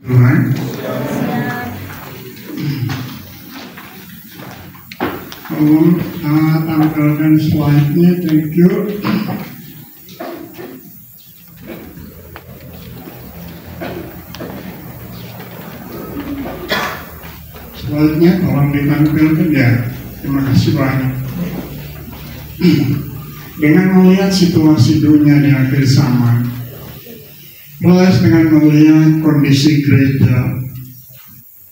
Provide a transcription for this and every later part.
Tuhan. Tolong tampilkan slide-nya, thank you. Slide-nya tolong ditampilkan ya, terima kasih banyak. Dengan melihat situasi dunia di akhir zaman, plus dengan melihat kondisi gereja,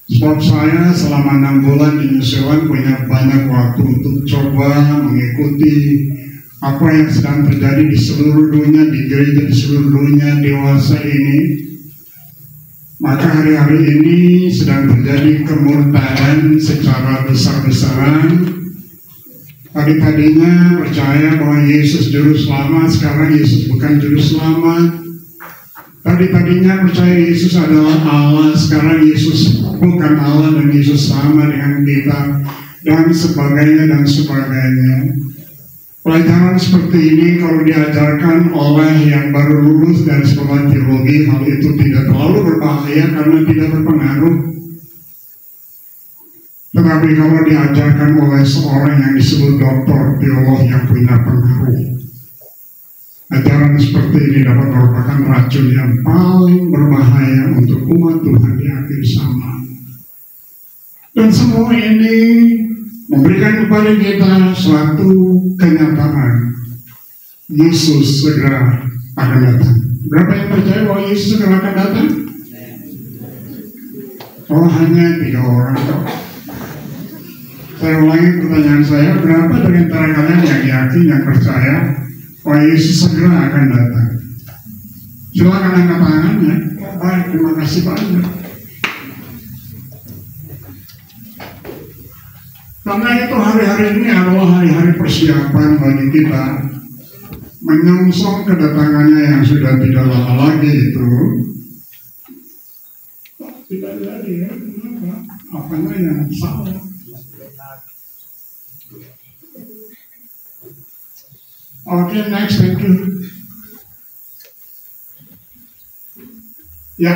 sebab saya selama 6 bulan di New Zealand punya banyak waktu untuk coba mengikuti apa yang sedang terjadi di seluruh dunia, di gereja di seluruh dunia dewasa ini. Maka hari-hari ini sedang terjadi kemurtadan secara besar-besaran. Tadinya percaya bahwa Yesus juru selamat, sekarang Yesus bukan juru selamat. Tadinya percaya Yesus adalah Allah, sekarang Yesus bukan Allah dan Yesus sama dengan kita, dan sebagainya. Pelajaran seperti ini kalau diajarkan oleh yang baru lulus dari sekolah teologi, hal itu tidak terlalu berbahaya karena tidak berpengaruh. Tetapi kalau diajarkan oleh seorang yang disebut doktor teologi yang punya pengaruh, ajaran seperti ini dapat merupakan racun yang paling berbahaya untuk umat Tuhan di akhir zaman. Dan semua ini memberikan kepada kita suatu kenyataan. Yesus segera akan datang. Berapa yang percaya bahwa Yesus segera akan datang? Oh, hanya 3 orang kok. Saya ulangi pertanyaan saya, berapa dari antara kalian yang yakin, yang percaya bahwa Yesus segera akan datang? Silakan angkat tangannya. Baik, terima kasih banyak. Karena itu hari-hari ini adalah hari-hari persiapan bagi kita menyongsong kedatangannya yang sudah tidak lama lagi itu. Tidak jadi ya, kenapa? Apanya yang salah? Oke, next, thank you. Ya,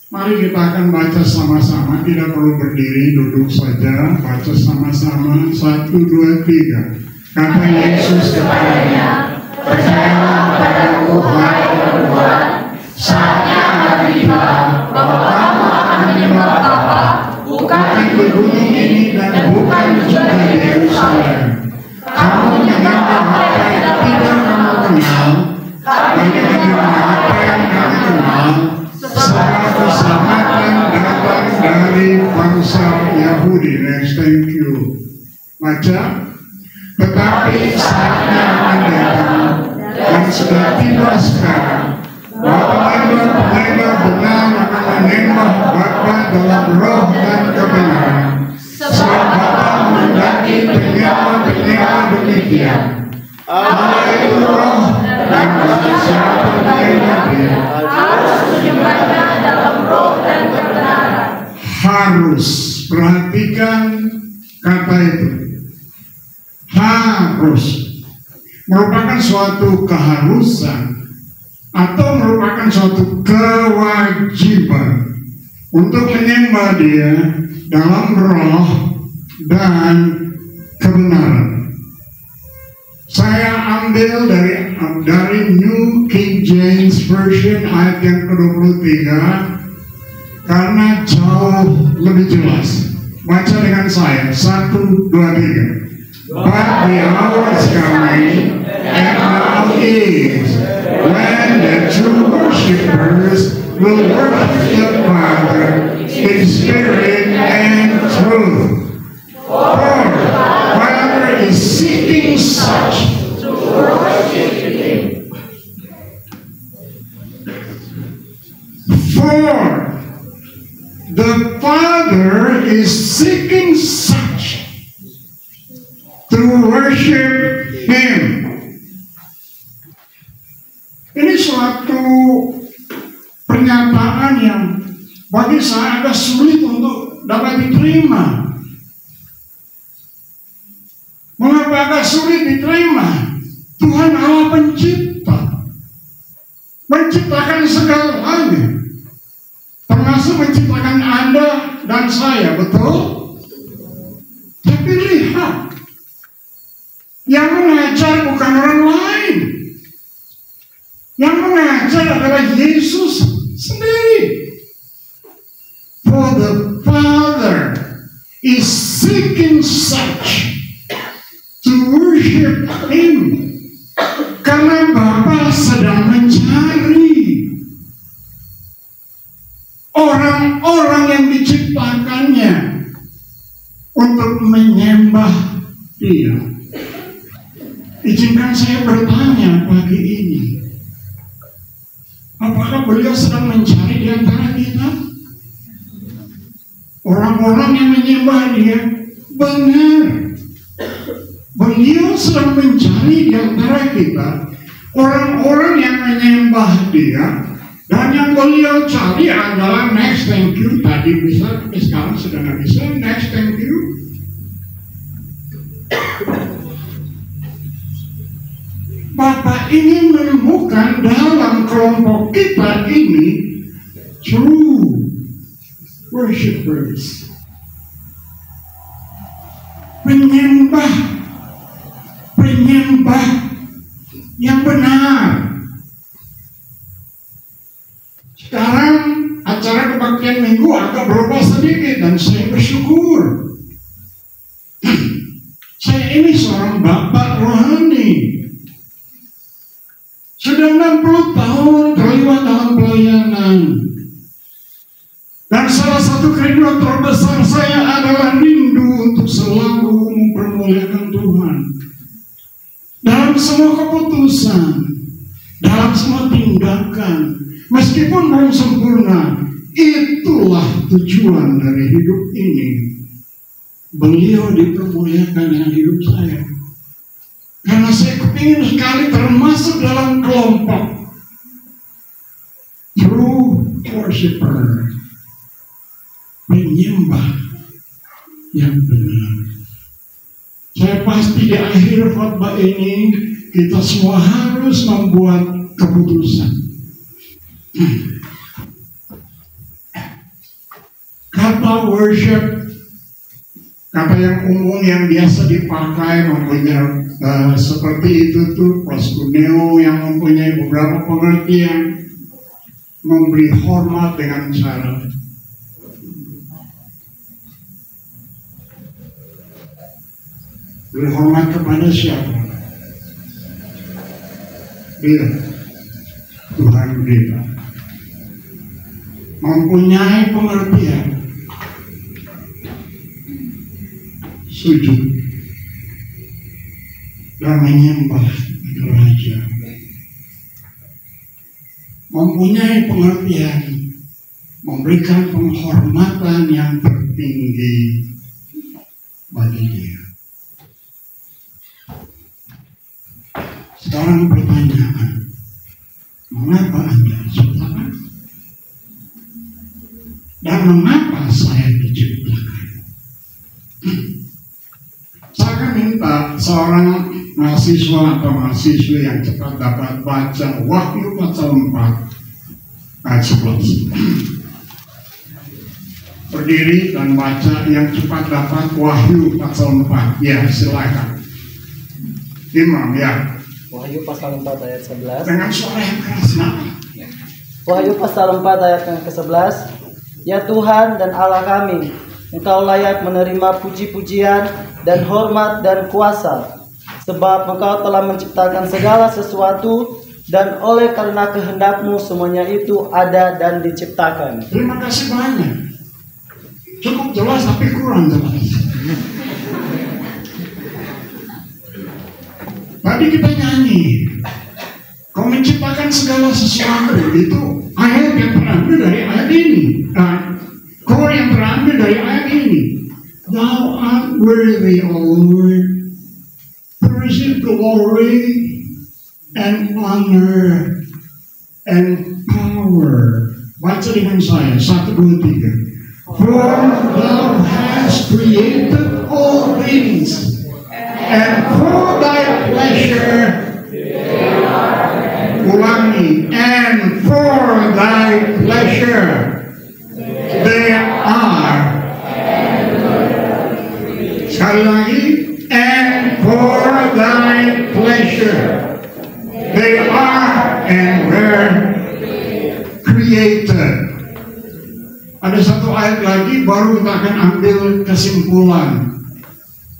mari kita akan baca sama-sama, tidak perlu berdiri, duduk saja, baca sama-sama, 1, 2, 3. Kata Yesus kepadanya, percayalah padaku hai perempuan, saatnya akan tiba bahwa kamu akan menyembah Bapa, bukan di gunung ini dan bukan juga di Yerusalem. Kamu menyembah apa yang tidak kamu kenal, kami menyembah apa yang kami kenal, sebab keselamatan datang dari bangsa Yahudi. Next, thank you. Baca. Tetapi saatnya akan datang dan sudah tiba sekarang bahwa penghamba benar akan menyembah Bapa dalam roh dan kebenaran. Sebab Bapa menghendaki penyembah demikian. Allah itu roh dan siapa menyembah Dia harus menyembahnya dalam roh dan kebenaran. Harus, perhatikan kata itu. Harus merupakan suatu keharusan atau merupakan suatu kewajiban untuk menyembah Dia dalam roh dan kebenaran. Saya ambil dari New King James Version ayat yang ke-23 karena jauh lebih jelas. Baca dengan saya, 1, 2, 3. But the hour is coming, and now is, when the true worshippers will worship the Father in spirit and truth. For the Father is seeking such to worship Him. For the Father is seeking such to worship Him. Ini suatu pernyataan yang bagi saya agak sulit untuk dapat diterima. Mengapa agak sulit diterima? Tuhan Allah pencipta, menciptakan segalanya, Kuasa menciptakan Anda dan saya, betul? Tapi lihat, yang mengajar bukan orang lain. Yang mengajar adalah Yesus sendiri. For the Father is seeking such to worship Him. Karena Bapa sedang mencari orang-orang yang diciptakannya untuk menyembah Dia. Izinkan saya bertanya pagi ini, apakah beliau sedang mencari di antara kita orang-orang yang menyembah Dia? Benar, beliau sedang mencari di antara kita orang-orang yang menyembah Dia. Dan yang beliau cari adalah next thank you. Tadi bisa, tapi sekarang sudah nggak bisa. Next thank you. Bapak ingin menemukan dalam kelompok kita ini true worshipers, penyembah yang benar. Sekarang acara kebaktian minggu agak berubah sedikit dan saya bersyukur. Saya ini seorang bapak rohani. Sudah 60 tahun terlibat dalam pelayanan. Dan salah satu kerinduan terbesar saya adalah rindu untuk selalu mempermuliakan Tuhan. Dalam semua keputusan, dalam semua tindakan, meskipun belum sempurna, itulah tujuan dari hidup ini. Beliau dipermuliakan dengan hidup saya. Karena saya kepingin sekali termasuk dalam kelompok true worshiper, penyembah yang benar. Saya pasti di akhir khotbah ini kita semua harus membuat keputusan. Kata worship, kata yang umum yang biasa dipakai mempunyai seperti itu tuh proskuneo yang mempunyai beberapa pengertian. Memberi hormat dengan cara beri hormat kepada siapa? Dia, Tuhan kita. Mempunyai pengertian sujud dan menyembah Raja. Mempunyai pengertian memberikan penghormatan yang tertinggi bagi Dia. Sekarang pertanyaan, mengapa Anda diciptakan? Dan mengapa saya diciptakan? Saya akan minta seorang mahasiswa atau mahasiswi yang cepat dapat baca Wahyu pasal 4 ayat 11. Berdiri dan baca yang cepat dapat Wahyu pasal 4. Ya, silakan. Imam, ya. Wahyu pasal 4 ayat 11. Dengan suara yang keras, nah. Wahyu pasal 4 ayat yang ke-11. Ya Tuhan dan Allah kami, Engkau layak menerima puji-pujian dan hormat dan kuasa, sebab Engkau telah menciptakan segala sesuatu, dan oleh karena kehendak-Mu semuanya itu ada dan diciptakan. Terima kasih banyak. Cukup jelas tapi kurang jelas. Tadi kita nyanyi, Kau menciptakan segala sesuatu, itu ayat yang terambil dari ayat ini. Kor yang terambil dari ayat ini. Thou art worthy, O Lord, to receive glory and honor and power. Baca dengan saya, 1, 2, 3. For Thou hast created all things, and for Thy pleasure, ulangi, and for Thy pleasure ayat lagi baru kita akan ambil kesimpulan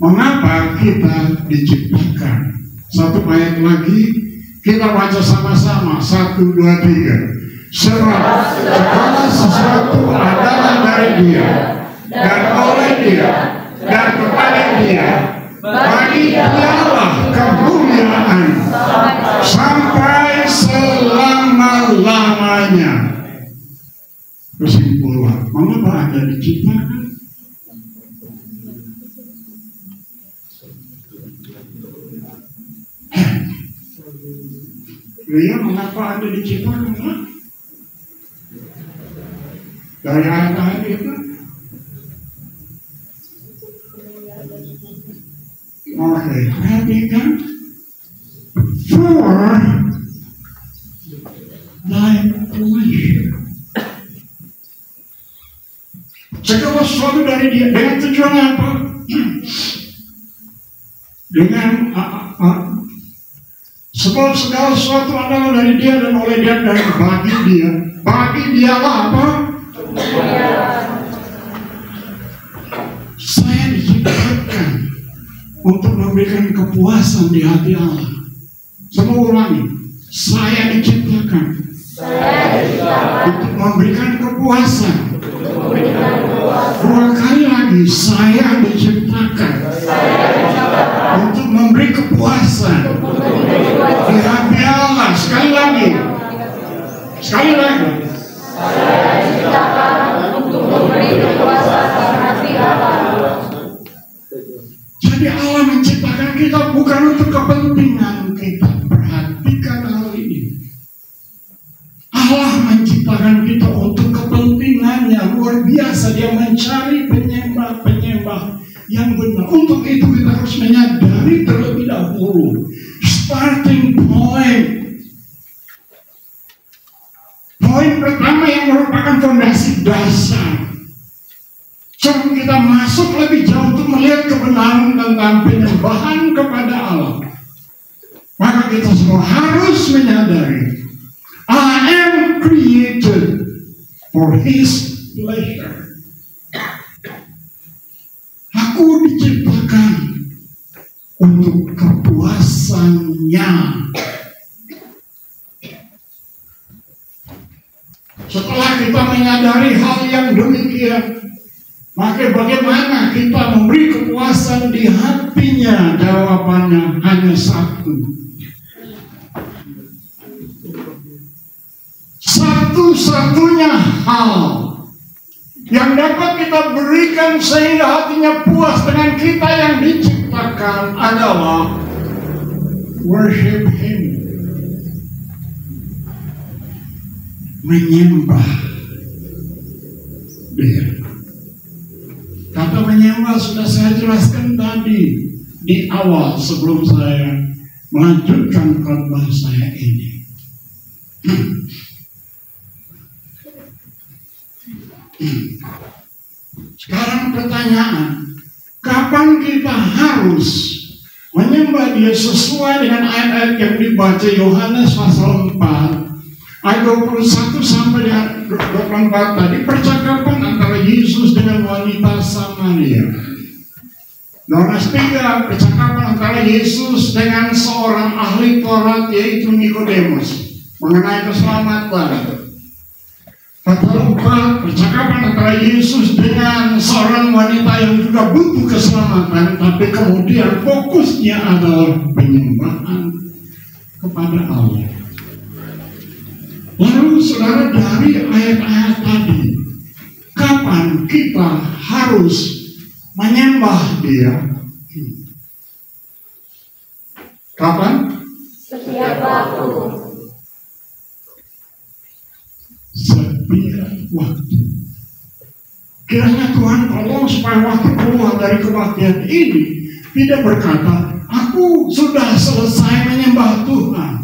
mengapa kita diciptakan. Satu ayat lagi kita baca sama-sama, 1, 2, 3. Sebab segala sesuatu adalah dari Dia dan oleh Dia dan kepada Dia. Bagi Dialah kemuliaan sampai selama-lamanya. Kesimpulan, mengapa Anda diciptakan? Dia mengapa Anda diciptakan? Dari ayat-ayat itu. Oke, perhatikan. For thy pleasure. Segala sesuatu dari Dia dengan tujuan apa? Dengan sebab segala sesuatu adalah dari Dia dan oleh Dia dan bagi Dia. Bagi Dialah apa? Saya diciptakan untuk memberikan kepuasan di hati Allah. Semua ulangi. Saya diciptakan untuk memberikan kepuasan. Dua kali lagi, saya diciptakan untuk memberi kepuasan di hati Allah. Sekali lagi. Saya diciptakan untuk memberi kepuasan di hati Allah. Jadi Allah menciptakan kita bukan untuk kepentingan kita. Perhatikan hal ini. Allah menciptakan kita untuk kepentingannya luar biasa. Dia mencari penyembah-penyembah yang benar. Untuk itu kita harus menyadari terlebih dahulu starting point. Poin pertama yang merupakan fondasi dasar. Sebelum kita masuk lebih jauh untuk melihat kebenaran tentang penyembahan kepada Allah, maka kita semua harus menyadari I am created for His pleasure. Aku diciptakan untuk kepuasannya. Setelah kita menyadari hal yang demikian, maka bagaimana kita memberi kepuasan di hatinya? Jawabannya hanya satu. Satu-satunya hal yang dapat kita berikan sehingga hatinya puas dengan kita yang diciptakan adalah worship Him. Menyembah Dia. Kata menyembah sudah saya jelaskan tadi di awal sebelum saya melanjutkan khotbah saya ini. Sekarang pertanyaan, kapan kita harus menyembah Dia sesuai dengan ayat-ayat yang dibaca Yohanes pasal 4 ayat 21 sampai dengan 24 tadi, percakapan antara Yesus dengan wanita Samaria. Yohanes 3, percakapan antara Yesus dengan seorang ahli Taurat yaitu Nikodemus mengenai keselamatan. Pasal 4, percakapan antara Yesus dengan seorang wanita yang juga butuh keselamatan, tapi kemudian fokusnya adalah penyembahan kepada Allah. Lalu saudara, dari ayat-ayat tadi, kapan kita harus menyembah Dia? Kapan? Setiap waktu. Setiap waktu. Kiranya Tuhan tolong supaya waktu keluar dari kebaktian ini tidak berkata, aku sudah selesai menyembah Tuhan.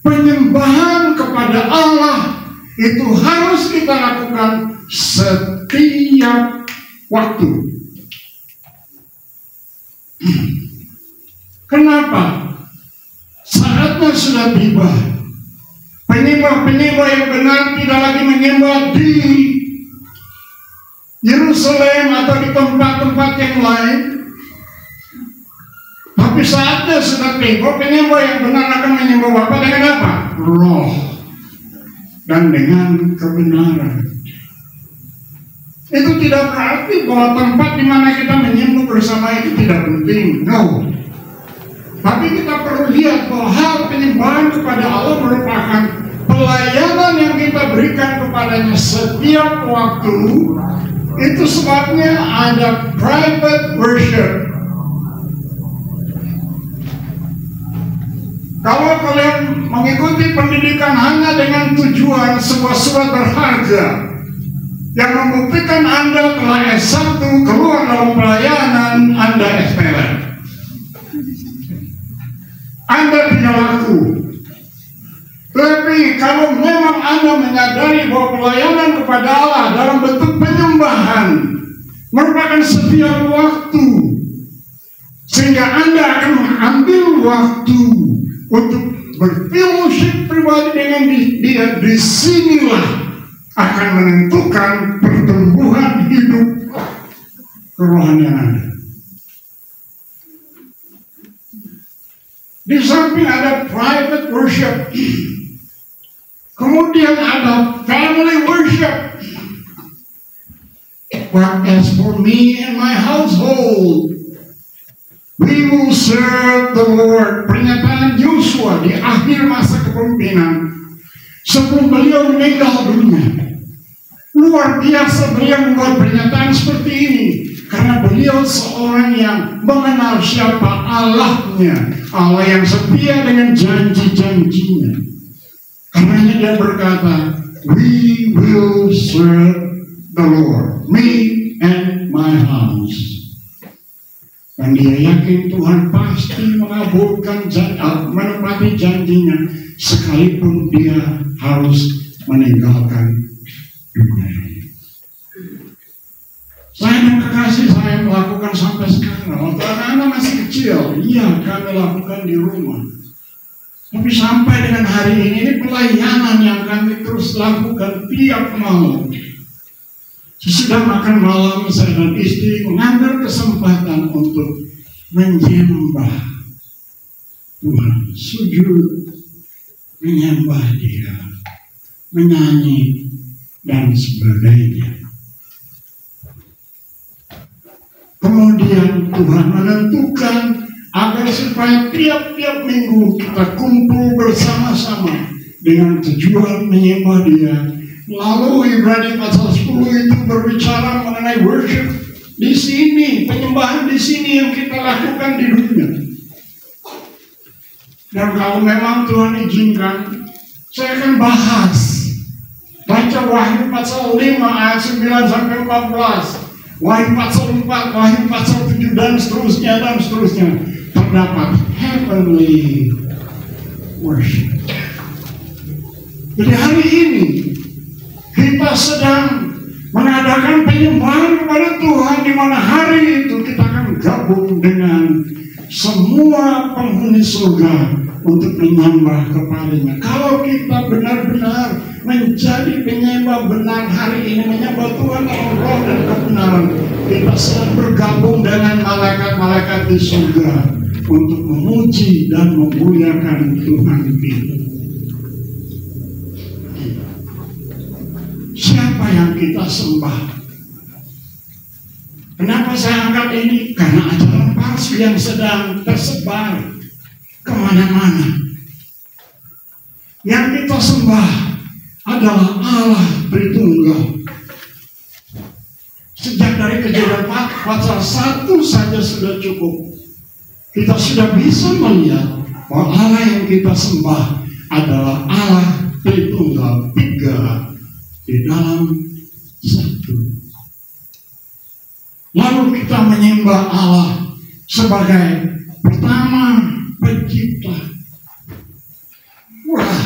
Penyembahan kepada Allah itu harus kita lakukan setiap waktu. Kenapa? Saatnya sudah tiba. Penyembah-penyembah yang benar tidak lagi menyembah di Yerusalem atau di tempat-tempat yang lain. Tapi saatnya sudah tiba, penyembah yang benar akan menyembah Bapa dengan apa? Roh dan dengan kebenaran. Itu tidak berarti bahwa tempat di mana kita menyembah bersama itu tidak penting. No. Tapi kita perlu lihat bahwa hal penyembahan kepada Allah merupakan pelayanan yang kita berikan kepadanya setiap waktu. Itu sebabnya ada private worship. Kalau kalian mengikuti pendidikan hanya dengan tujuan sebuah surat berharga yang membuktikan Anda telah S1 keluar dalam pelayanan, Anda SPLN. Anda tidak laku. Tapi kalau memang Anda menyadari bahwa pelayanan kepada Allah dalam bentuk penyembahan merupakan setiap waktu, sehingga Anda akan mengambil waktu untuk berfellowship pribadi dengan dia, disinilah akan menentukan pertumbuhan hidup kerohanian Anda. Di samping ada private worship, kemudian ada family worship. But as for me and my household, we will serve the Lord. Pernyataan Yosua di akhir masa kepemimpinan sebelum beliau meninggal dunia. Luar biasa beliau membuat pernyataan seperti ini karena beliau seorang yang mengenal siapa Allahnya, Allah yang setia dengan janji-janjinya. Karenanya dia berkata, we will serve the Lord, me and my house. Dan dia yakin Tuhan pasti mengabulkan menepati janjinya sekalipun dia harus meninggalkan dunia ini. Saya dan kekasih saya melakukan sampai sekarang. Waktu anak-anak masih kecil, iya kami lakukan di rumah. Tapi sampai dengan hari ini pelayanan yang kami terus lakukan tiap malam. Sesudah makan malam, saya dan istri mengambil kesempatan untuk menyembah Tuhan, sujud, menyembah Dia, menyanyi, dan sebagainya. Kemudian Tuhan menentukan agar supaya tiap-tiap minggu kita kumpul bersama-sama dengan tujuan menyembah Dia. Lalu Ibrani pasal 10 itu berbicara mengenai worship di sini, penyembahan di sini yang kita lakukan di dunia. Dan kalau memang Tuhan izinkan, saya akan bahas. Baca Wahyu pasal 5 ayat 9 sampai 14. Wahyu pasal 4, Wahyu pasal 7 dan seterusnya. Terdapat heavenly worship. Jadi hari ini kita sedang mengadakan penyembahan kepada Tuhan, di mana hari itu kita akan gabung dengan semua penghuni surga untuk menyembah kepadanya. Kalau kita benar-benar menjadi penyembah benar hari ini, menyembah Tuhan dalam roh dan kebenaran, kita sedang bergabung dengan malaikat-malaikat di surga untuk memuji dan memuliakan Tuhan kita. Siapa yang kita sembah? Kenapa saya angkat ini? Karena ajaran palsu yang sedang tersebar kemana-mana. Yang kita sembah adalah Allah Tritunggal. Sejak dari Kejadian pasal 1 saja sudah cukup. Kita sudah bisa melihat bahwa Allah yang kita sembah adalah Allah Tritunggal, tiga di dalam satu. Lalu kita menyembah Allah sebagai pertama pencipta. Wah,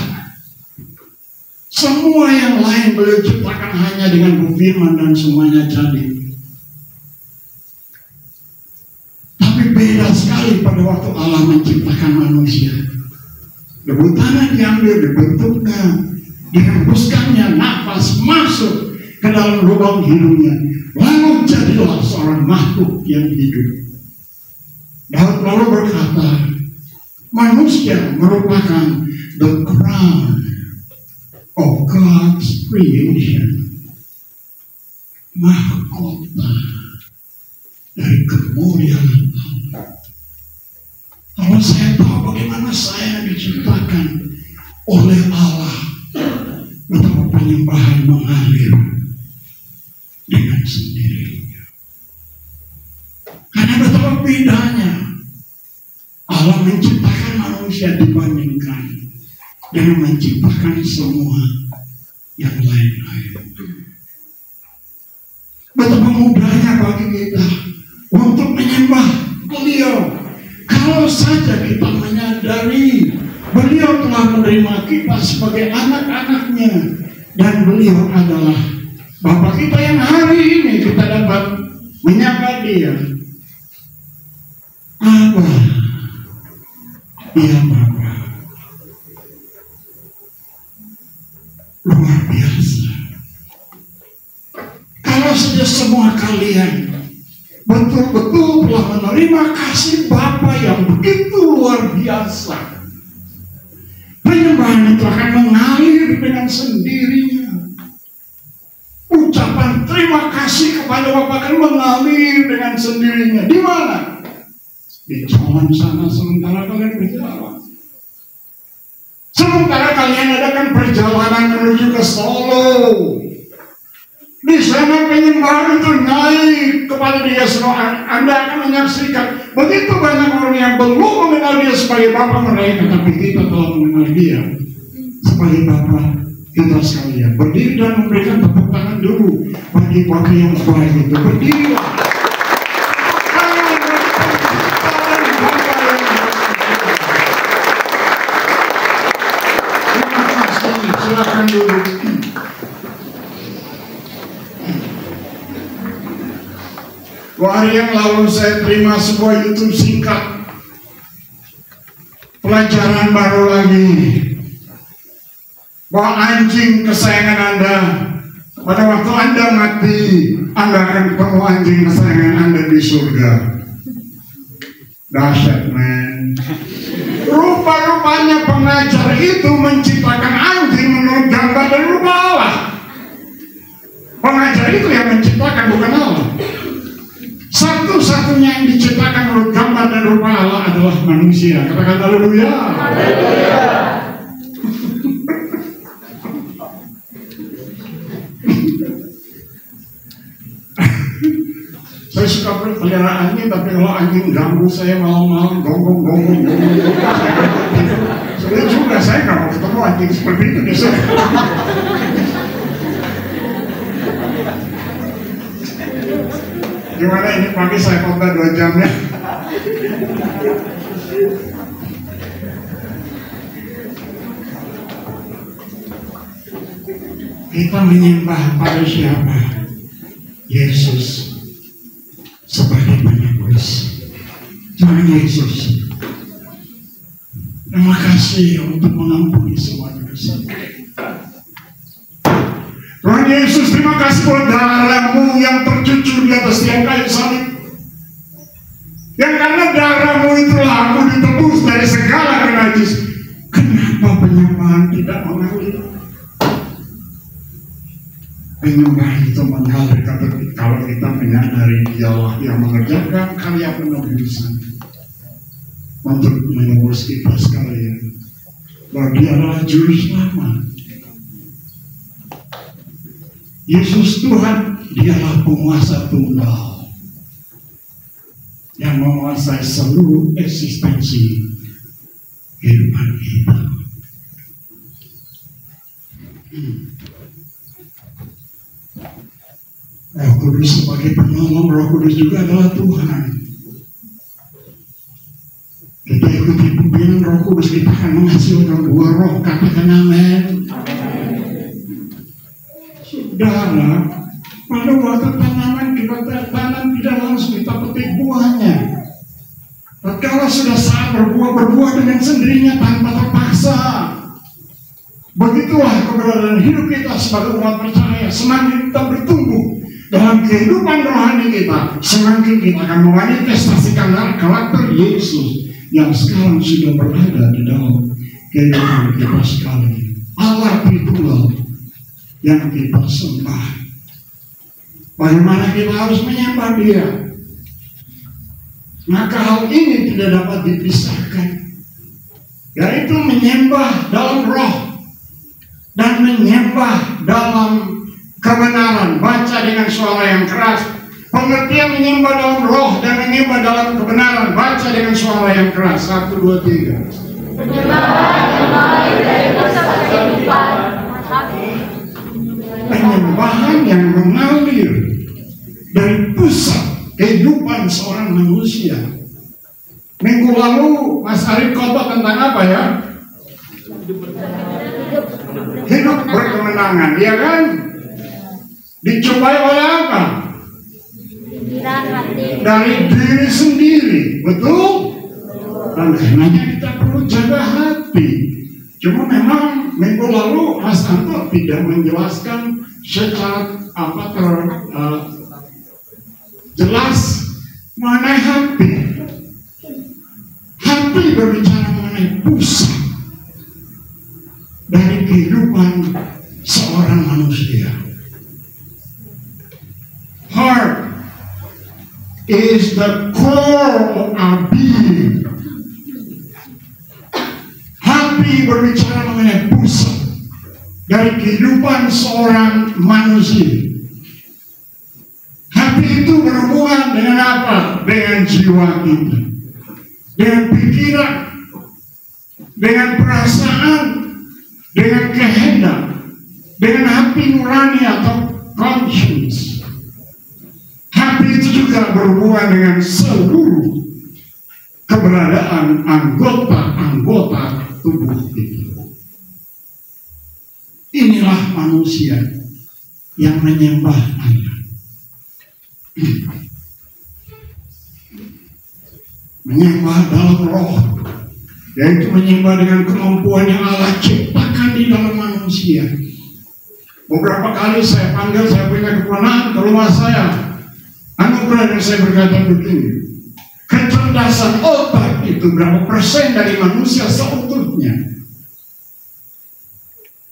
semua yang lain beliau ciptakan hanya dengan berfirman dan semuanya jadi. Tapi beda sekali pada waktu Allah menciptakan manusia. Debu tanah diambil, dibentuknya, dihembuskannya nafas masuk, ke dalam lubang hidungnya, lalu jadilah seorang makhluk yang hidup. Daud lalu berkata, manusia merupakan the crown of God's creation, mahkota dari kemuliaan Allah. Kalau saya tahu bagaimana saya diciptakan oleh Allah, betapa penyembahan mengalir dengan sendirinya. Karena betapa bedanya Allah menciptakan manusia dibandingkan dengan menciptakan semua yang lain-lain. Betapa mudahnya bagi kita untuk menyembah Beliau, kalau saja kita menyadari Beliau telah menerima kita sebagai anak-anaknya, dan Beliau adalah Bapa kita yang hari ini kita dapat menyapa Dia. Abba, ya Bapa. Luar biasa. Kalau saja semua kalian betul-betul telah menerima kasih Bapa yang begitu luar biasa, penyembahan itu akan mengalir dengan sendirinya. Ucapan terima kasih kepada Bapa akan mengalir dengan sendirinya. Di mana? Di jalan sana sementara kalian berjalan. Sementara kalian adakan perjalanan menuju ke Solo, di sana penyembahan itu naik kepada Dia semua. Anda akan menyaksikan begitu banyak orang yang belum mengenal Dia sebagai Bapa mereka, tapi kita telah mengenal Dia sebagai Bapa kita sekalian. Berdiri dan memberikan tepuk tangan dulu bagi Bapa yang baik itu. Berdirilah. Silakan duduk. Hari yang lalu saya terima sebuah YouTube singkat, pelajaran baru lagi, bahwa anjing kesayangan Anda, pada waktu Anda mati, Anda akan ketemu anjing kesayangan Anda di surga. Dahsyat, men. Rupa-rupanya pengajar itu menciptakan anjing menurut gambar dan rupa Allah. Pengajar itu yang menciptakan, bukan Allah. Satu-satunya yang diciptakan menurut gambar dan rupa Allah adalah manusia. Katakan haleluya. Haleluya. Saya suka pelihara anjing, tapi kalau anjing ganggu saya malam-malam, gonggong. Sudah juga saya nggak mau ketemu anjing seperti itu biasanya. Gimana ini pagi saya khotbah 2 jam ya? Kita menyembah pada siapa? Yesus sebagai penebus. Tuhan Yesus, terima kasih untuk mengampuni semua dosa. Tuhan Yesus, terima kasih buat darah-Mu yang tercucur di atas tiang kayu salib. Yang karena darah-Mu itulah aku ditebus dari segala kenajis. Kenapa penyembahan tidak mengalir? Penyembahan itu mengalir kalau kita menyadari Dialah yang mengerjakan karya penebusan untuk menebus kita sekalian. Bahwa Dia adalah juru selamat. Yesus Tuhan, Dialah penguasa tunggal yang menguasai seluruh eksistensi kehidupan kita. Roh Kudus sebagai penolong, Roh Kudus juga adalah Tuhan. Kita ikuti pimpinan Roh Kudus, kita akan menghasilkan buah roh. Katakan amin. Saudara, pada waktu tanaman kita tanam tidak langsung kita petik buahnya. Tatkala sudah saat berbuah dengan sendirinya tanpa terpaksa. Begitulah keberadaan hidup kita sebagai umat percaya. Semakin kita bertumbuh dalam kehidupan rohani kita, semakin kita akan memanifestasikan karakter Yesus yang sekarang sudah berada di dalam kehidupan kita sekali. Allah Tritunggal yang kita sembah. Bagaimana kita harus menyembah Dia? Maka hal ini tidak dapat dipisahkan, yaitu menyembah dalam roh dan menyembah dalam kebenaran. Baca dengan suara yang keras. Pengertian menyembah dalam roh dan menyembah dalam kebenaran. Baca dengan suara yang keras. 1, 2, 3. Penyembahan yang mengalir dari pusat kehidupan seorang manusia. Minggu lalu Mas Arif khotbah tentang apa ya? Hidup berkemenangan, ya kan? Dicobai oleh apa? Dari diri sendiri, betul? Dan karenanya kita perlu jaga hati. Cuma memang minggu lalu Mas Anto tidak menjelaskan secara jelas mengenai hati. Hati berbicara mengenai pusat dari kehidupan seorang manusia. Heart is the core of our being. Hati berbicara mengenai pusat dari kehidupan seorang manusia. Hati itu berhubungan dengan apa? Dengan jiwa kita, dengan pikiran, dengan perasaan, dengan kehendak, dengan hati nurani atau conscience. Hati itu juga berhubungan dengan seluruh keberadaan anggota-anggota tubuh kita. Inilah manusia yang menyembah Allah. Menyembah dalam roh, yaitu menyembah dengan kemampuan yang Allah ciptakan di dalam manusia. Beberapa kali saya panggil, saya punya keponakan ke rumah saya. Anugerah yang saya berkata begini, kecerdasan otak itu berapa persen dari manusia seutuhnya?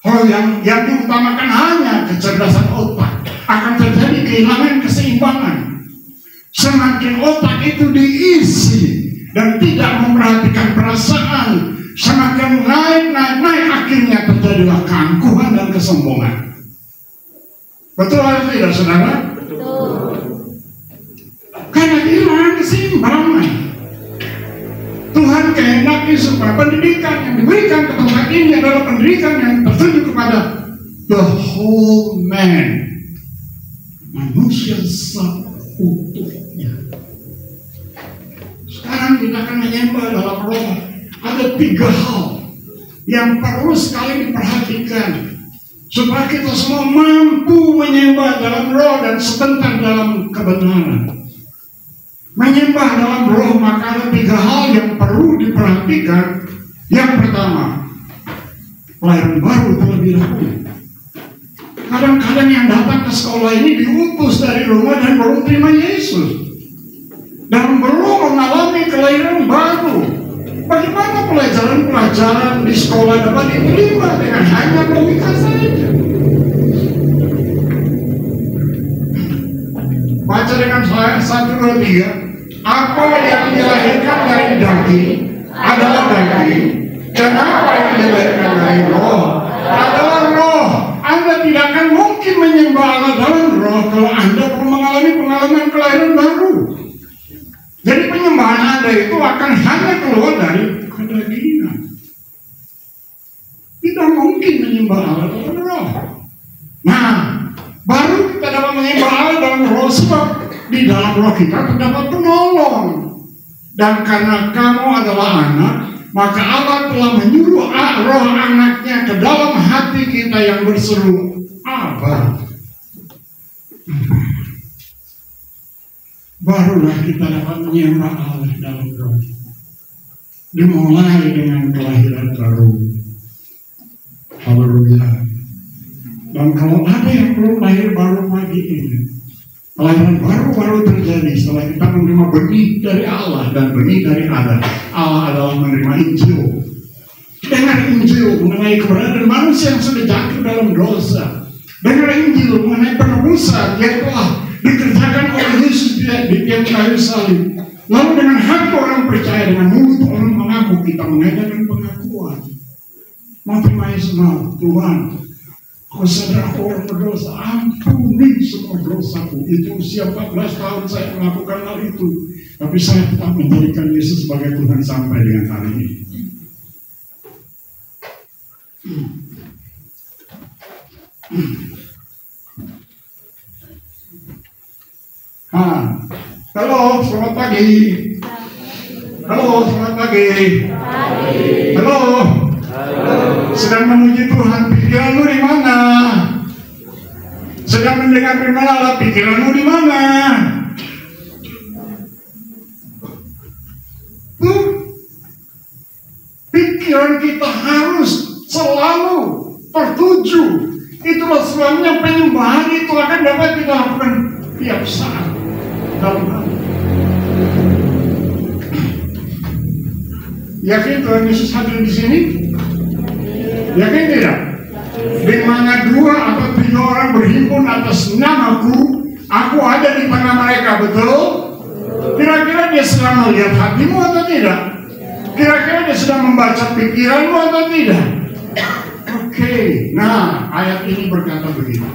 Oh, yang diutamakan hanya kecerdasan otak, akan terjadi kehilangan keseimbangan. Semakin otak itu diisi dan tidak memperhatikan perasaan, semakin naik, akhirnya terjadilah keangkuhan dan kesombongan. Betul atau tidak, saudara? Betul. Karena kehilangan keseimbangan. Tuhan kehendaki supaya pendidikan yang diberikan ke tempat ini adalah pendidikan yang tertuju kepada the whole man, manusia seutuhnya. Sekarang kita akan menyembah dalam roh. Ada 3 hal yang perlu sekali diperhatikan supaya kita semua mampu menyembah dalam roh dan sebentar dalam kebenaran. Menyembah dalam roh, maka ada 3 hal yang perlu diperhatikan. Yang pertama, kelahiran baru terlebih dahulu. Kadang-kadang yang datang ke sekolah ini diutus dari rumah dan baru terima Yesus dan belum mengalami kelahiran baru. Bagaimana pelajaran-pelajaran di sekolah dapat diterima dengan hanya logika saja? Baca dengan saya 1, 2, 3. Apa yang dilahirkan dari daging adalah daging, dan apa yang dilahirkan dari roh adalah roh. Anda tidak akan mungkin menyembah Allah dalam roh kalau Anda belum mengalami pengalaman kelahiran baru. Jadi penyembahan Anda itu akan hanya keluar dari kedagingan. Tidak mungkin menyembah Allah dalam roh. Nah, baru kita dapat menyembah Allah dalam roh sebab di dalam roh kita terdapat penolong. Dan karena kamu adalah anak, maka Allah telah menyuruh roh anaknya ke dalam hati kita yang berseru, Abba. Barulah kita dapat menyembah Allah dalam roh. Dimulai dengan kelahiran baru. Haleluya. Dan kalau ada yang belum lahir baru pagi ini, kelahiran baru terjadi setelah kita menerima benih dari Allah dan benih dari Adam. Allah adalah menerima Injil. Dengar Injil mengenai keberadaan manusia yang sudah jatuh dalam dosa. Dengar Injil mengenai penebusan yang telah dikerjakan oleh Yesus di tiang kayu salib. Lalu dengan hati orang percaya, dengan mulut orang mengaku, kita mengadakan pengakuan. Mau terima Yesus, Tuhan, aku sadar aku orang berdosa, ampuni semua dosaku. Itu usia 14 tahun saya melakukan hal itu, tapi saya tetap menjadikan Yesus sebagai Tuhan sampai dengan hari ini. Halo, selamat pagi. Halo, selamat pagi. Halo. Sedang memuji Tuhan, pikiranmu di mana? Sedang mendengar firman Allah, pikiranmu di mana? Pikiran kita harus selalu tertuju. Itulah sebabnya penyembahan itu akan dapat kita lakukan tiap saat dalam hati. Yakin Tuhan Yesus hadir di sini? Yakin tidak? Di mana 2 atau 3 orang berhimpun atas namaku, aku ada di tengah mereka, betul? Kira-kira dia sedang melihat hatimu atau tidak? Kira-kira dia sedang membaca pikiranmu atau tidak? Oke, nah ayat ini berkata begini.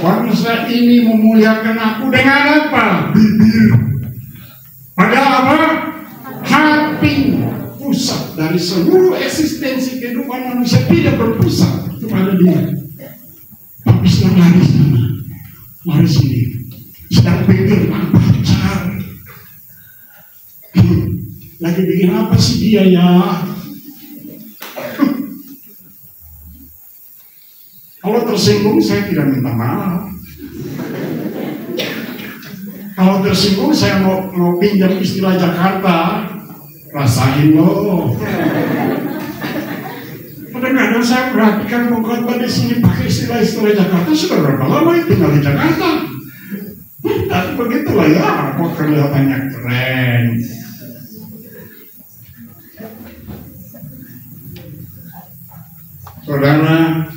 Bangsa ini memuliakan aku dengan apa? Bibir. Padahal apa? Hati. Pusat dari seluruh eksistensi kehidupan manusia tidak berpusat kepada dia. Tapi sedang lari sana, lari sini, sedang pikir pacar. Lagi bikin apa sih dia ya? Kalau tersinggung saya tidak minta maaf. Kalau tersinggung saya mau pinjam istilah Jakarta, rasain loh. Kadang-kadang saya perhatikan pengkhotbah di sini pakai istilah-istilah Jakarta sudah berapa lama tinggal di Jakarta. Tapi begitulah ya, kok kelihatannya keren. Saudara,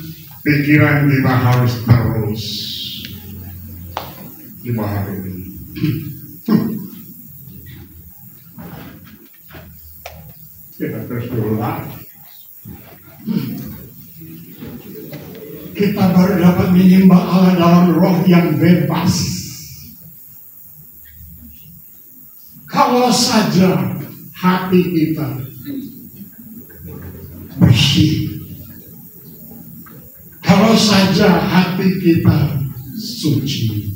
pikiran kita harus terus dibaharui. Kita terus berulang. Kita baru dapat menyembah Allah dalam roh yang bebas. Kalau saja hati kita bersih. Kalau saja hati kita suci.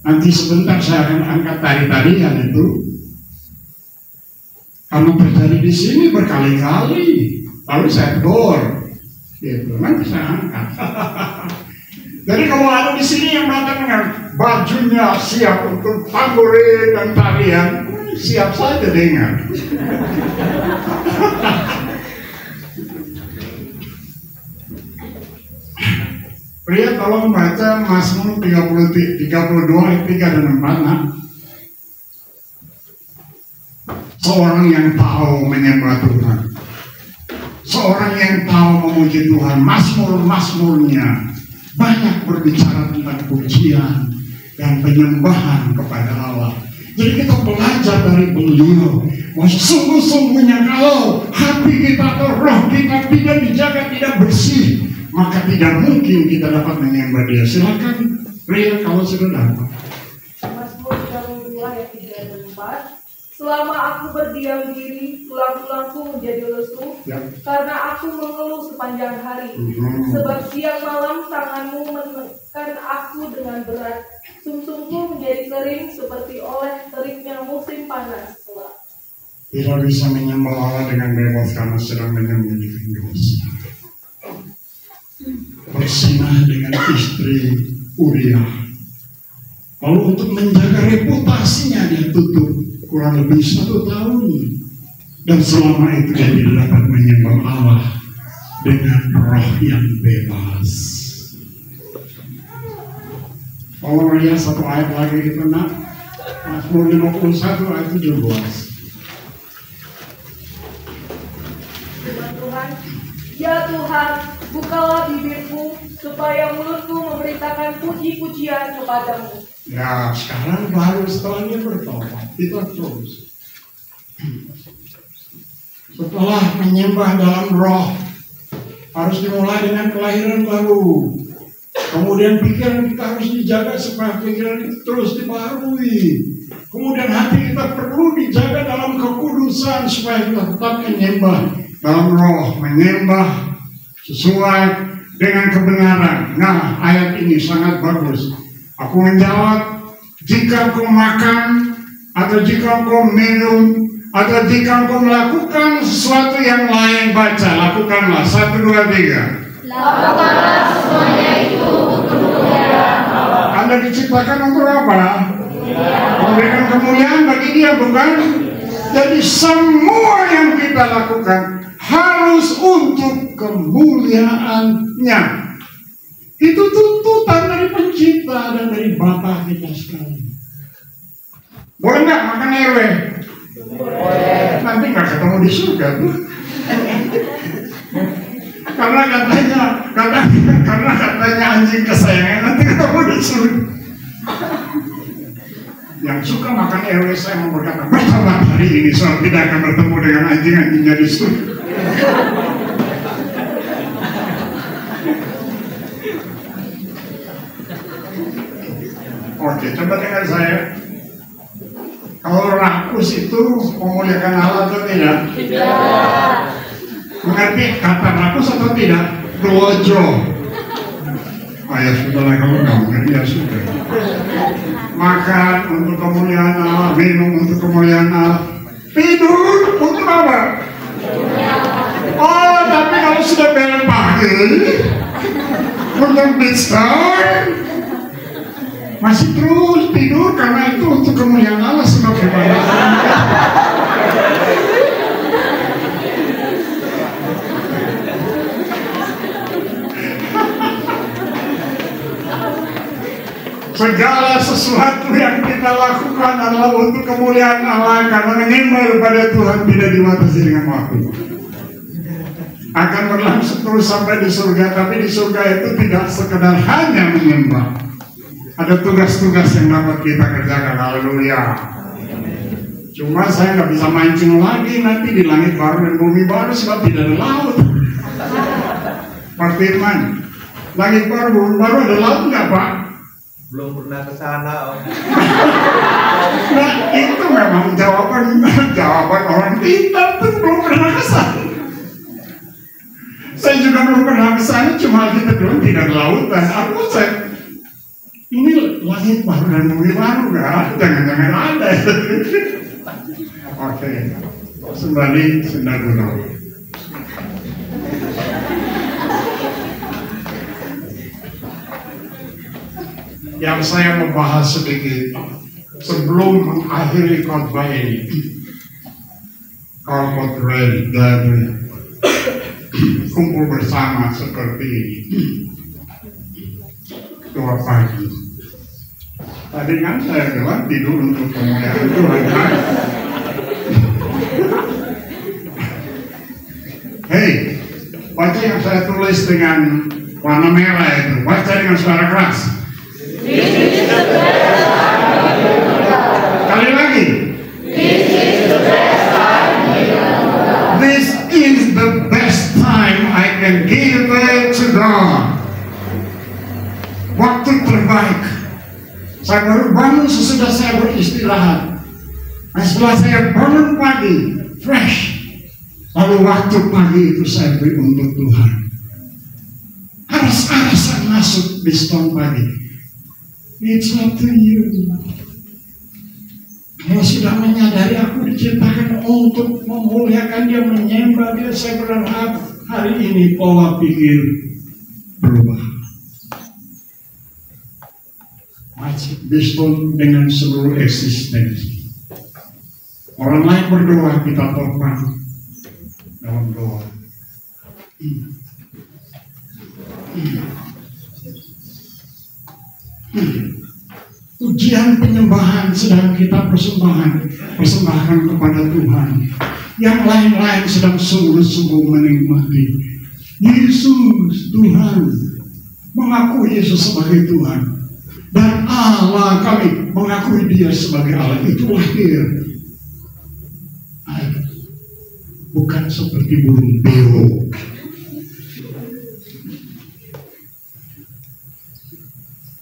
Nanti sebentar saya akan angkat tari-tarian itu. Karena terjadi di sini berkali-kali. Lalu saya tegur. Gitu. Nanti saya angkat. Jadi kalau ada di sini yang datang dengan bajunya siap untuk tamborin dan tarian, siap saja dengar. Pria tolong baca Mazmur 32 ayat 3 dan 4. Nah. Seorang yang tahu menyembah Tuhan, seorang yang tahu memuji Tuhan, Mazmur-mazmurnya banyak berbicara tentang pujian dan penyembahan kepada Allah. Jadi kita belajar dari beliau bahwa sungguh-sungguhnya kalau hati kita atau roh kita tidak dijaga, tidak bersih, maka tidak mungkin kita dapat menyembah Dia. Silakan pria kalau sudah dapat. Mazmur 32 ayat 3 dan 4. Selama aku berdiam diri, tulang-tulangku menjadi lesu, ya. Karena aku mengeluh sepanjang hari. Sebab siang malam tanganmu menekan aku dengan berat. Sumsumku menjadi kering seperti oleh teriknya musim panas. Tidak bisa menyembah Allah dengan bebas karena sedang menyembunyikan dosa. Bersinah dengan istri Uriah. Lalu untuk menjaga reputasinya dia tutup kurang lebih 1 tahun. Dan selama itu dia tidak dapat menyembah Allah dengan roh yang bebas. Kalau lihat satu ayat lagi itu nak, Mazmur 51 ayat 17. Tuhan, ya Tuhan, bukalah bibirku supaya mulutku memberitakan puji-pujian kepadamu. Ya, sekarang baru setelah ini bertobat, kita terus. Setelah menyembah dalam roh, harus dimulai dengan kelahiran baru. Kemudian pikiran kita harus dijaga supaya pikiran itu terus dibaharui. Kemudian hati kita perlu dijaga dalam kekudusan supaya kita tetap menyembah dalam roh, menyembah sesuai dengan kebenaran. Nah, ayat ini sangat bagus. Aku menjawab, jika kau makan, atau jika kau minum, atau jika kau melakukan sesuatu yang lain, baca, lakukanlah. 1, 2, 3. Lakukanlah semuanya itu untuk kemuliaan Allah. Anda diciptakan untuk apa? Memberikan kemuliaan bagi Dia, bukan? Jadi semua yang kita lakukan harus untuk kemuliaannya. Itu tuntutan dari Pencipta dan dari Bapa kita sekalian. Boleh nggak makan RW? Boleh. Nanti nggak ketemu di surga tuh. Karena katanya anjing kesayangan nanti ketemu di surga. Yang suka makan RW saya mau berkata, bertobat hari ini soal tidak akan bertemu dengan anjing-anjingnya di surga. Oke, coba dengar saya. Kalau rakus itu memuliakan Allah atau tidak? Tidak. Mengerti kata rakus atau tidak? Dojo. Ya sudahlah, kalau nggak mengerti ya sudah. Makan untuk kemuliaan Allah, minum untuk kemuliaan Allah, tidur untuk apa? Oh, tapi kalau sudah bel pagi untuk besar masih terus tidur karena itu untuk kemuliaan Allah sebagai balasan. Segala sesuatu yang kita lakukan adalah untuk kemuliaan Allah, karena menyembah kepada Tuhan tidak dibatasi dengan waktu. Akan berlangsung terus sampai di surga, tapi di surga itu tidak sekedar hanya menyembah. Ada tugas-tugas yang dapat kita kerjakan. Haleluya. Cuma saya nggak bisa mancing lagi nanti di langit baru dan bumi baru sebab tidak ada laut. Pak Firman, langit baru, bumi baru ada laut nggak Pak? Belum pernah ke sana, Om. Nah, itu memang jawaban orang pintar tuh, belum pernah ke sana. Saya juga belum pernah ke sana, cuma kita bilang tidak ada lautan. Aku ini langit baru dan bumi baru kan? Jangan-jangan ada. Oke, kembali sudah dulu. Yang saya membahas sedikit sebelum mengakhiri khotbah ini. Kalau khotbah dan kumpul bersama seperti ini, doa pagi. Tadi kan saya bilang tidur untuk kemuliaan Tuhan. Hei, baca yang saya tulis dengan warna merah itu. Baca dengan suara keras. Kali lagi. This is the best time I can give to God. Waktu terbaik. Saya baru bangun sesudah saya beristirahat. Nah, setelah saya bangun pagi, fresh. Lalu waktu pagi itu saya beri untuk Tuhan. Aras-arasan masuk di stone pagi. It's up to you. Kalau sudah menyadari aku diciptakan untuk memuliakan Dia, menyembah Dia, saya berharap hari ini pola pikir berubah. Masih Biston dengan seluruh eksistensi. Orang lain berdoa, kita topang dalam doa. Ujian penyembahan sedang kita persembahkan kepada Tuhan. Yang lain-lain sedang sungguh-sungguh menikmati. Yesus Tuhan, mengaku Yesus sebagai Tuhan, dan Allah kami mengakui Dia sebagai Allah. Itu lahir, bukan seperti burung beo.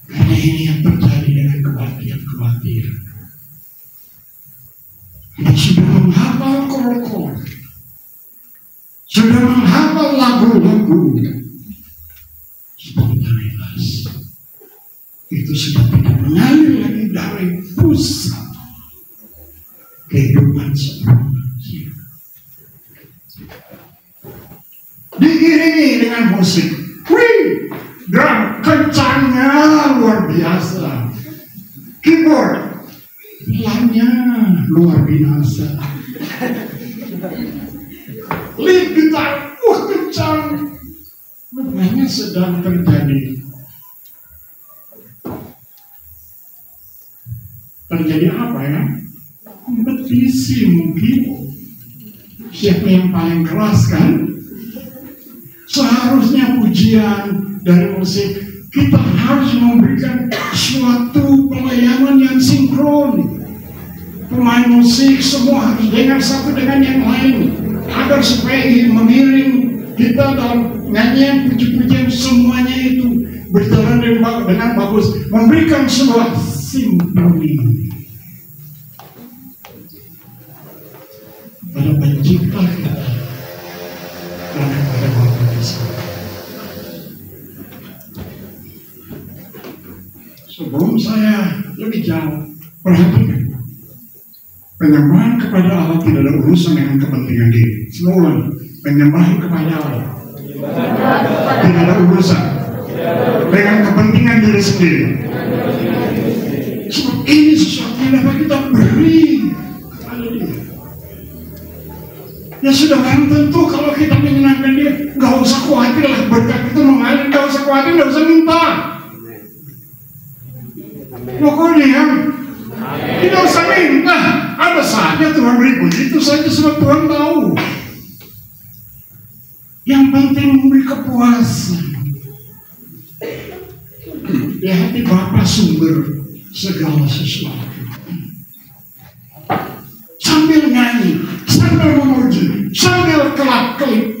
Karena ini yang terjadi dengan kebaktian. Dan sudah menghafal kor-kor, sudah menghafal lagu-lagu spontanitas. Itu sudah tidak mengalir lagi dari pusat kehidupan seorang manusia. Diiringi dengan musik, drum kencangnya luar biasa, keyboard pelannya luar biasa, lead gitar kencang. Rupanya sedang terjadi apa ya? Kompetisi mungkin. Siapa yang paling keras kan? Seharusnya pujian dari musik kita harus memberikan suatu pelayanan yang sinkron. Pemain musik semua harus dengar satu dengan yang lain, agar supaya mengiring kita dalam nyanyian puji-pujian semuanya itu berjalan dengan bagus, memberikan sebuah simfoni pada pencipta kita dan kepada Bapa di surga. Sebelum saya lebih jauh, perhatikan, penyembahan kepada Allah tidak ada urusan dengan kepentingan diri. Semua penyembahan kepada Allah tidak ada urusan dengan kepentingan diri sendiri. Sebab ini sesuatu yang dapat kita beri. Ya sudah, kan tentu kalau kita menyenangkan dia, nggak usah khawatir lah berkat itu mengalir, nggak usah khawatir, nggak usah minta. Pokoknya tidak usah minta, ada saja Tuhan beri puji, itu saja sebab Tuhan tahu. Yang penting memberi kepuasan. Di hati Bapa sumber segala sesuatu. Sambil nyanyi, sambil memuji, sambil kelap-kelip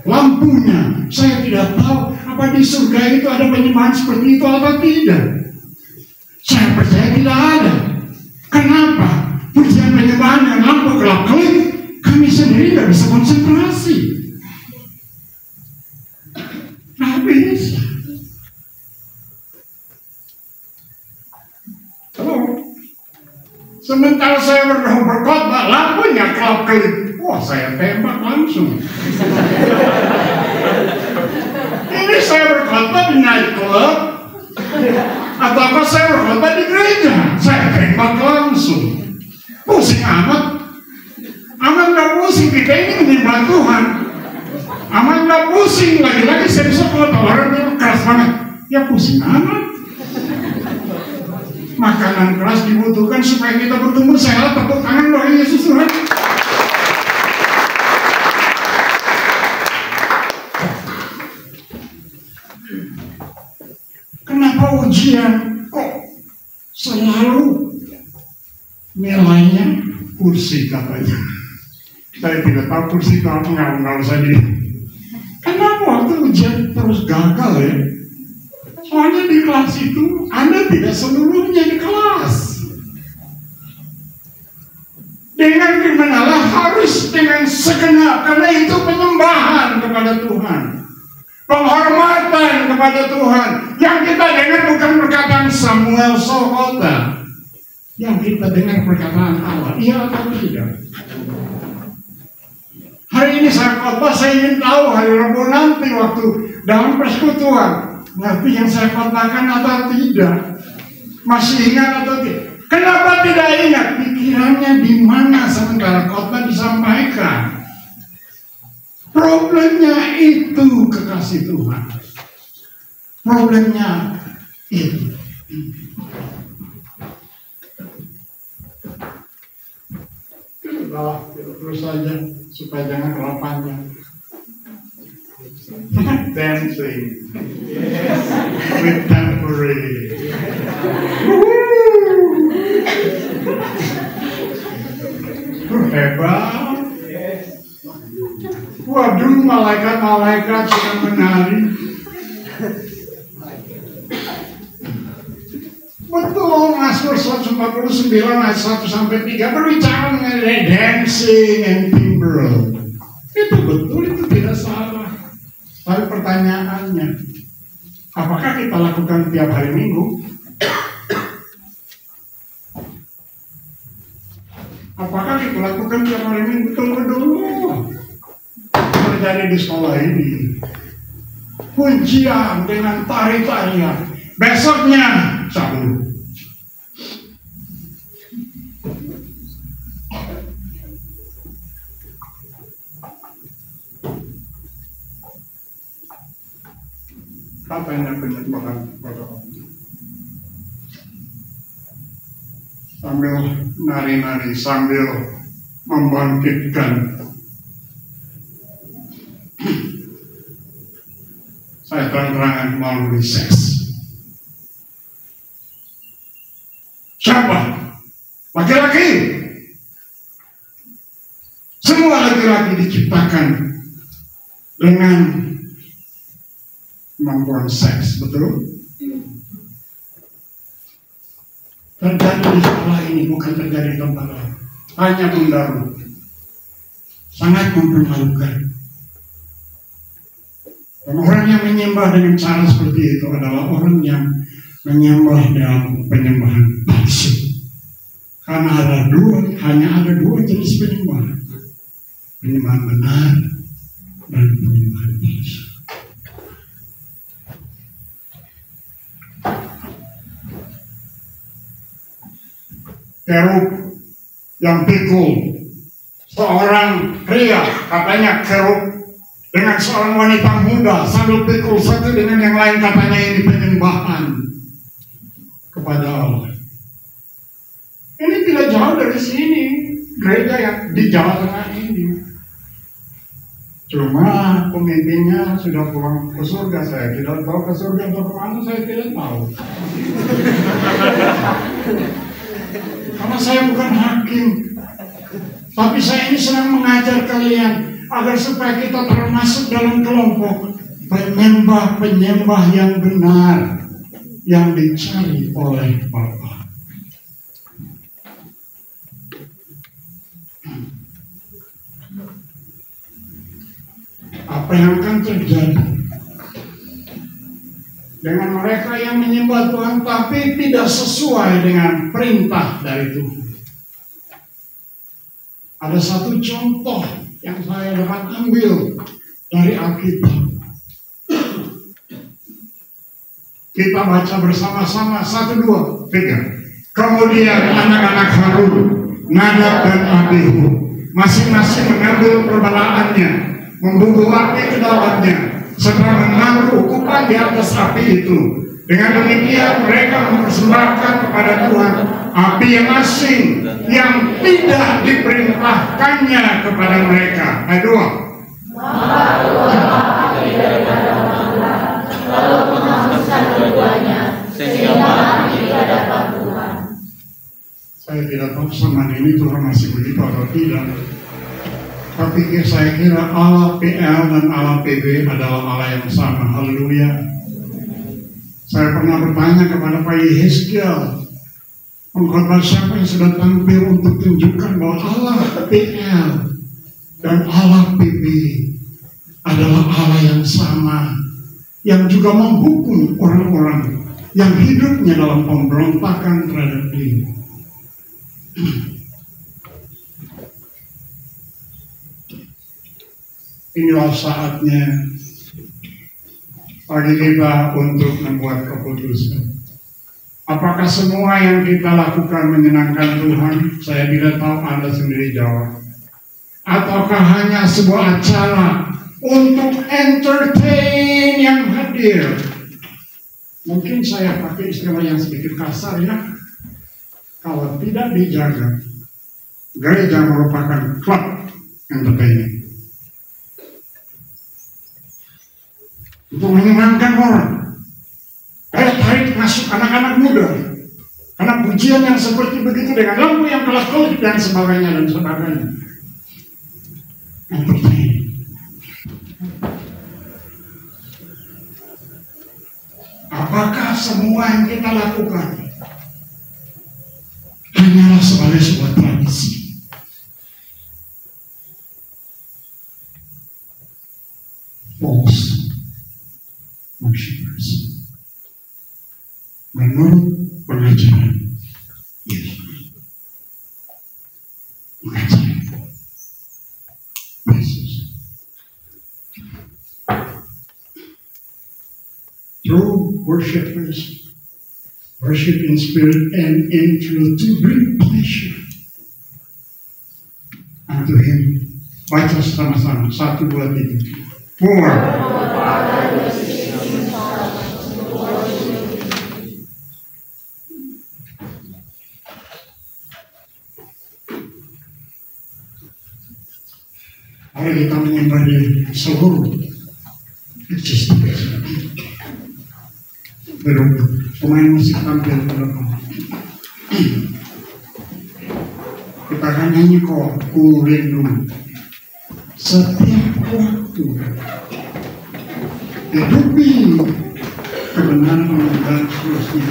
lampunya. Saya tidak tahu apa di surga itu ada penyembahan seperti itu atau tidak. Saya percaya tidak ada. Kenapa? Pujian penyembahan yang lampu kelap-kelip, kami sendiri tidak bisa konsentrasi. Nah, bisa. Sementara saya berkhotbah, lampunya kelap-kelip. Wah, saya tembak langsung. Ini saya berkhotbah di night club, atau apa saya berkhotbah di gereja, saya tembak langsung. Pusing amat. Amat gak pusing, kita ini menyembah Tuhan. Amat gak pusing, lagi-lagi saya bisa kalau orang itu keras banget. Ya pusing amat. Makanan keras dibutuhkan supaya kita bertumbuh sehat. Tepuk tangan bagi Yesus Tuhan. Kenapa ujian kok selalu nilainya kursi katanya? Saya tidak tahu kursi itu apa, nggak usah di. Kenapa waktu ujian terus gagal ya? Soalnya di kelas itu Anda tidak seluruhnya di kelas. Dengan firman Allah harus dengan segenap, karena itu penyembahan kepada Tuhan, penghormatan kepada Tuhan. Yang kita dengar bukan perkataan Samuel Sokota, yang kita dengar perkataan Allah. Iya atau tidak? Hari ini saya khotbah, saya ingin tahu hari Rabu nanti waktu dalam persekutuan, ngerti yang saya katakan atau tidak? Masih ingat atau tidak? Kenapa tidak ingat? Pikirannya di mana sementara khotbah disampaikan? Problemnya itu kekasih Tuhan. Problemnya itu. Terus saja supaya jangan terlalu panjang. Dancing with tambourine. Hebat. Waduh, malaikat-malaikat sedang menari. Betul, Mazmur 149 ayat 1-3 berbicara mengenai dancing and timbrel. Itu betul, itu tidak salah. Tapi pertanyaannya, apakah kita lakukan tiap hari Minggu? Apakah kita lakukan tiap hari Minggu? Tunggu dulu. Terjadi di sekolah ini. Pujian dengan tari-tarian. Besoknya cabut. Katanya penyembahan kepada Allah. Sambil nari-nari, sambil membangkitkan. Saya terang-terangan melalui seks. Siapa? Laki-laki. Semua laki-laki diciptakan dengan kemampuan seks, betul? Terjadi di sekolah ini, bukan terjadi di tempat lain. Hanya Bundaru. Sangat mempermalukan. Dan orang yang menyembah dengan cara seperti itu adalah orang yang menyembah dalam penyembahan palsu. Karena hanya ada dua jenis penyembahan. Penyembahan benar dan penyembahan palsu. Kerub yang pikul, seorang pria katanya kerub dengan seorang wanita muda sambil pikul satu dengan yang lain, katanya ini penyembahan kepada Allah. Ini tidak jauh dari sini, gereja yang di Jawa Tengah ini. Cuma pemimpinnya sudah pulang ke surga. Saya tidak tahu ke surga atau kemana, saya tidak tahu. Karena saya bukan hakim, tapi saya ini sedang mengajar kalian agar supaya kita termasuk dalam kelompok penyembah-penyembah yang benar yang dicari oleh Bapa. Apa yang akan terjadi dengan mereka yang menyembah Tuhan tapi tidak sesuai dengan perintah dari Tuhan? Ada satu contoh yang saya dapat ambil dari Alkitab. Kita baca bersama-sama 1, 2, 3. Kemudian anak-anak Harun, Nadab dan Abihu, masing-masing mengambil perbalaannya, membubuh api ke dalamnya, serta menaruh ukupan di atas api itu. Dengan demikian mereka mempersembahkan kepada Tuhan api yang asing yang tidak diperintahkannya kepada mereka. Ayat 2. Lalu menghanguskan keduanya sehingga api tidak dapat Tuhan. Saya tidak tahu zaman ini Tuhan masih begitu atau tidak. Tapi saya kira Allah PL dan Allah PB adalah Allah yang sama. Haleluya. Saya pernah bertanya kepada Pak Yehezkiel, pengkhotbah siapa yang sudah tampil untuk tunjukkan bahwa Allah PL dan Allah PB adalah Allah yang sama, yang juga menghukum orang-orang yang hidupnya dalam pemberontakan terhadap dia. Inilah saatnya bagi kita untuk membuat keputusan. Apakah semua yang kita lakukan menyenangkan Tuhan? Saya tidak tahu, Anda sendiri jawab. Ataukah hanya sebuah acara untuk entertain yang hadir. Mungkin saya pakai istilah yang sedikit kasar ya. Kalau tidak dijaga, gereja merupakan klub entertainment. Untuk menyenangkan orang. Tarik masuk anak-anak muda. Karena pujian yang seperti begitu dengan lampu yang kelap-kelip dan sebagainya dan sebagainya. Entertain. Apakah semua yang kita lakukan hanyalah sebagai sebuah tradisi? False worshippers. Menurut pengajaran Yesus. Pengajaran Yesus. True worshippers worship in spirit and in truth to bring pleasure unto Him. Baca sama-sama. 1, 2, 3. For mari kita menyembah di seluruh eksistensi. Pemain musik tampil ke depan. Kita akan nyanyi kok ku rindu setiap waktu hidupi kebenaran dan seterusnya.